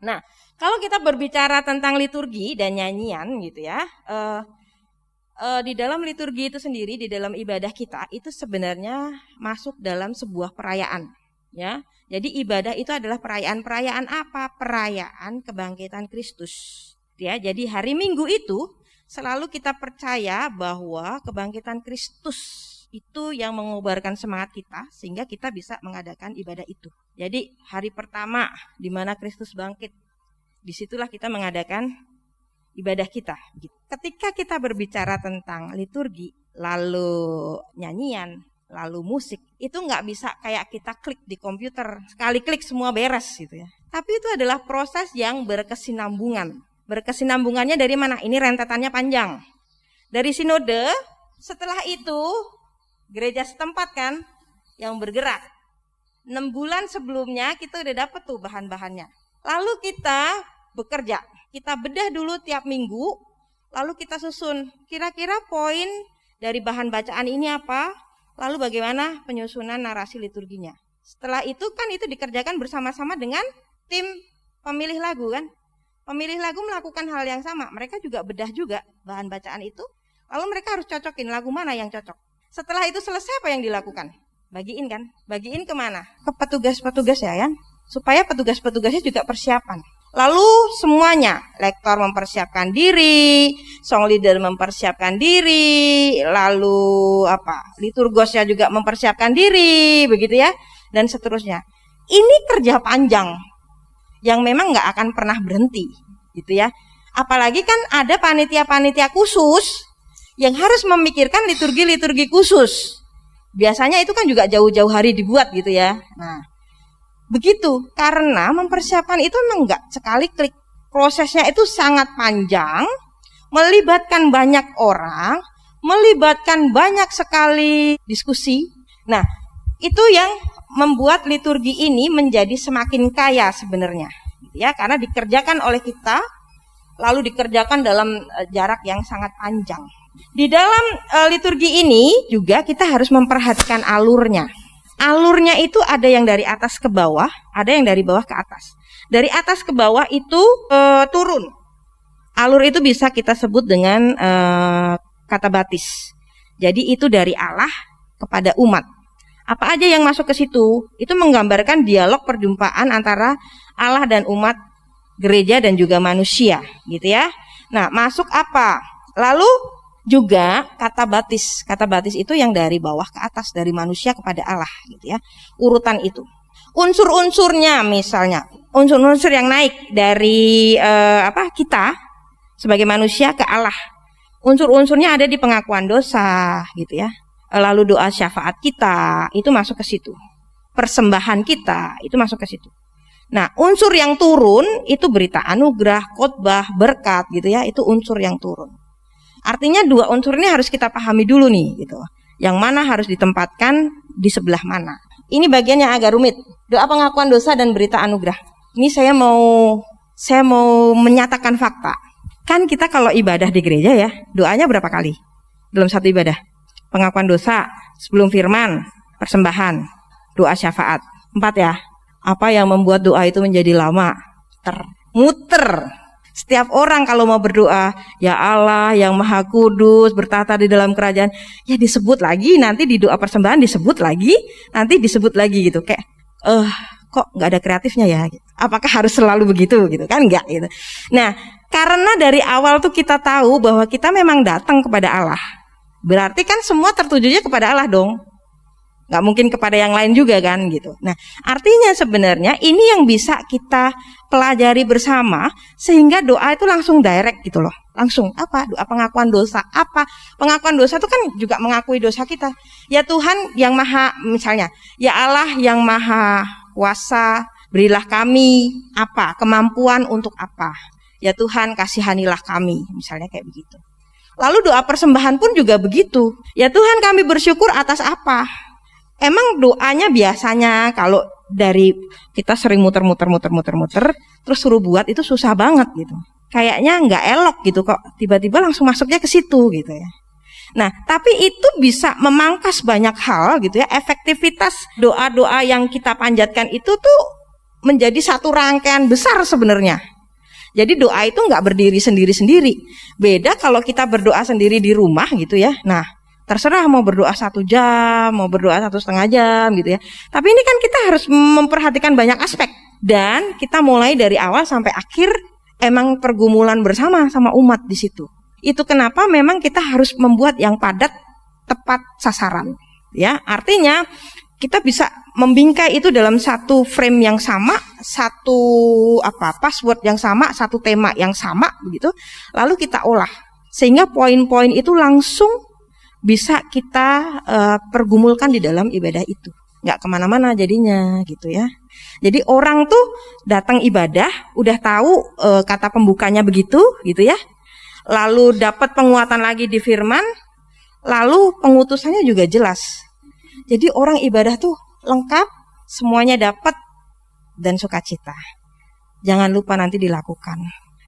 Nah, kalau kita berbicara tentang liturgi dan nyanyian gitu ya, di dalam liturgi itu sendiri, di dalam ibadah kita itu sebenarnya masuk dalam sebuah perayaan, ya. Jadi ibadah itu adalah perayaan apa? Perayaan kebangkitan Kristus, ya. Jadi hari Minggu itu selalu kita percaya bahwa kebangkitan Kristus itu yang mengobarkan semangat kita sehingga kita bisa mengadakan ibadah itu. Jadi hari pertama di mana Kristus bangkit, disitulah kita mengadakan ibadah kita. Ketika kita berbicara tentang liturgi, lalu nyanyian, lalu musik, itu nggak bisa kayak kita klik di komputer, sekali klik semua beres gitu ya. Tapi itu adalah proses yang berkesinambungan. Berkesinambungannya dari mana? Ini rentetannya panjang. Dari sinode, setelah itu gereja setempat kan yang bergerak. 6 bulan sebelumnya kita udah dapat tuh bahan-bahannya. Lalu kita bekerja, kita bedah dulu tiap minggu, lalu kita susun kira-kira poin dari bahan bacaan ini apa, lalu bagaimana penyusunan narasi liturginya. Setelah itu kan itu dikerjakan bersama-sama dengan tim pemilih lagu kan. Pemilih lagu melakukan hal yang sama, mereka juga bedah juga bahan bacaan itu, lalu mereka harus cocokin lagu mana yang cocok. Setelah itu selesai apa yang dilakukan? Bagiin kan? Bagiin kemana? Ke petugas-petugas ya kan? Supaya petugas-petugasnya juga persiapan. Lalu semuanya, lektor mempersiapkan diri, song leader mempersiapkan diri, lalu liturgosnya juga mempersiapkan diri, begitu ya, dan seterusnya. Ini kerja panjang yang memang nggak akan pernah berhenti, gitu ya. Apalagi kan ada panitia-panitia khusus yang harus memikirkan liturgi-liturgi khusus. Biasanya itu kan juga jauh-jauh hari dibuat gitu ya. Nah, begitu, karena mempersiapkan itu memang enggak sekali klik. Prosesnya itu sangat panjang, melibatkan banyak orang, melibatkan banyak sekali diskusi. Nah, itu yang membuat liturgi ini menjadi semakin kaya sebenarnya. Ya, karena dikerjakan oleh kita, lalu dikerjakan dalam jarak yang sangat panjang. Di dalam liturgi ini juga kita harus memperhatikan alurnya. Alurnya itu ada yang dari atas ke bawah, ada yang dari bawah ke atas. Dari atas ke bawah itu turun. Alur itu bisa kita sebut dengan kata batis. Jadi itu dari Allah kepada umat. Apa aja yang masuk ke situ? Itu menggambarkan dialog perjumpaan antara Allah dan umat, gereja dan juga manusia, gitu ya. Nah, masuk apa? Lalu juga kata batis. Kata batis itu yang dari bawah ke atas, dari manusia kepada Allah, gitu ya. Urutan itu. Unsur-unsurnya misalnya, unsur-unsur yang naik dari kita sebagai manusia ke Allah. Unsur-unsurnya ada di pengakuan dosa, gitu ya. Lalu doa syafaat kita itu masuk ke situ. Persembahan kita itu masuk ke situ. Nah, unsur yang turun itu berita anugerah, khotbah, berkat, gitu ya. Itu unsur yang turun. Artinya dua unsur ini harus kita pahami dulu nih, gitu. Yang mana harus ditempatkan di sebelah mana. Ini bagian yang agak rumit. Doa pengakuan dosa dan berita anugerah. Ini saya mau menyatakan fakta. Kan kita kalau ibadah di gereja ya, doanya berapa kali dalam satu ibadah? Pengakuan dosa, sebelum firman, persembahan, doa syafaat. 4 ya. Apa yang membuat doa itu menjadi lama? Muter. Setiap orang kalau mau berdoa, ya Allah yang maha kudus bertata di dalam kerajaan, ya disebut lagi, nanti di doa persembahan disebut lagi, nanti disebut lagi gitu. Kayak kok nggak ada kreatifnya ya? Apakah harus selalu begitu gitu? Kan enggak gitu. Nah, karena dari awal tuh kita tahu bahwa kita memang datang kepada Allah. Berarti kan semua tertujunya kepada Allah dong. Nggak mungkin kepada yang lain juga kan gitu. Nah, artinya sebenarnya ini yang bisa kita pelajari bersama sehingga doa itu langsung direct gitu loh. Langsung doa pengakuan dosa. Pengakuan dosa itu kan juga mengakui dosa kita. Ya Tuhan yang maha, misalnya, ya Allah yang maha kuasa, berilah kami kemampuan untuk apa. Ya Tuhan kasihanilah kami, misalnya kayak begitu. Lalu doa persembahan pun juga begitu. Ya Tuhan kami bersyukur atas apa. Emang doanya biasanya kalau dari kita sering muter, terus suruh buat itu susah banget gitu. Kayaknya nggak elok gitu kok, tiba-tiba langsung masuknya ke situ gitu ya. Nah, tapi itu bisa memangkas banyak hal gitu ya. Efektivitas doa-doa yang kita panjatkan itu tuh menjadi satu rangkaian besar sebenarnya. Jadi doa itu nggak berdiri sendiri-sendiri. Beda kalau kita berdoa sendiri di rumah gitu ya. Nah, terserah mau berdoa 1 jam, mau berdoa 1,5 jam gitu ya. Tapi ini kan kita harus memperhatikan banyak aspek. Dan kita mulai dari awal sampai akhir emang pergumulan bersama sama umat di situ. Itu kenapa memang kita harus membuat yang padat, tepat sasaran. Ya, artinya kita bisa membingkai itu dalam satu frame yang sama, satu password yang sama, satu tema yang sama begitu. Lalu kita olah sehingga poin-poin itu langsung bisa kita pergumulkan di dalam ibadah itu. Nggak kemana-mana jadinya gitu ya. Jadi orang tuh datang ibadah udah tahu kata pembukanya begitu gitu ya. Lalu dapat penguatan lagi di firman, lalu pengutusannya juga jelas. Jadi orang ibadah tuh lengkap, semuanya dapat dan sukacita. Jangan lupa nanti dilakukan.